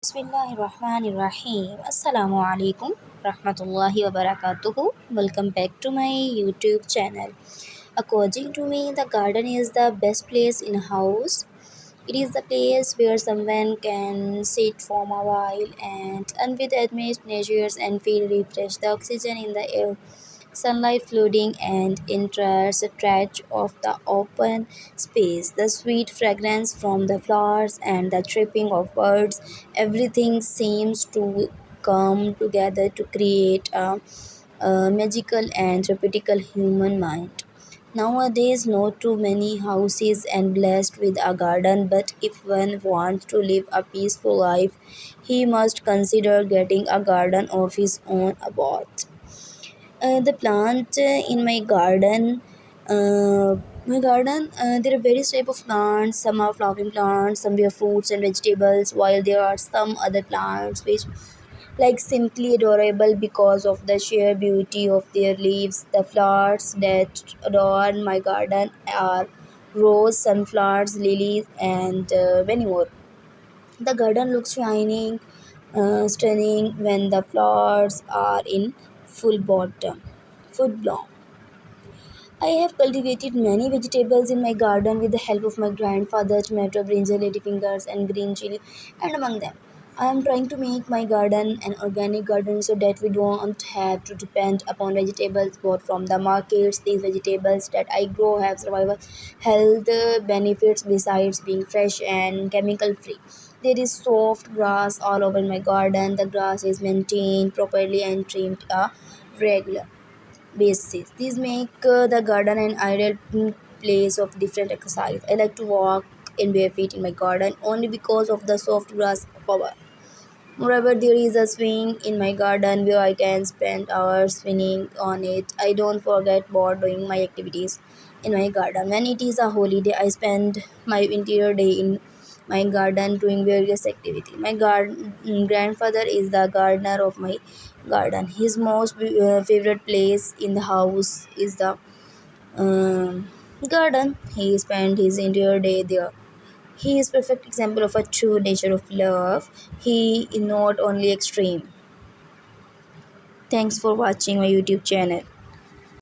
Bismillahirrahmanirrahim. Assalamu alaikum rahmatullahi wa barakatuhu. Welcome back to my YouTube channel. According to me, the garden is the best place in a house. It is the place where someone can sit for a while and with admire natures and feel refreshed. The oxygen in the air, sunlight flooding and entire stretch of the open space, the sweet fragrance from the flowers and the chirping of birds, everything seems to come together to create a magical and therapeutic human mind. Nowadays, not too many houses and blessed with a garden, but if one wants to live a peaceful life, he must consider getting a garden of his own about. The plant in my garden, there are various type of plants. Some are flowering plants, some are fruits and vegetables, while there are some other plants which like simply adorable because of the sheer beauty of their leaves. The flowers that adorn my garden are rose, sunflowers, lilies, and many more. The garden looks shining, stunning when the flowers are in full bloom. I have cultivated many vegetables in my garden with the help of my grandfather, tomato, brinjal, ladyfingers, and green chili, and among them. I am trying to make my garden an organic garden so that we don't have to depend upon vegetables bought from the markets. These vegetables that I grow have survival health benefits besides being fresh and chemical free. There is soft grass all over my garden. The grass is maintained properly and trimmed regular basis. These make the garden an ideal place of different exercise. I like to walk in bare feet in my garden only because of the soft grass cover. Moreover, there is a swing in my garden where I can spend hours swinging on it. I don't forget about doing my activities in my garden. When it is a holiday, I spend my entire day in my garden doing various activities. My grandfather is the gardener of my garden. His most favorite place in the house is the garden. He spent his entire day there. He is perfect example of a true nature of love. He is not only extreme. Thanks for watching my YouTube channel.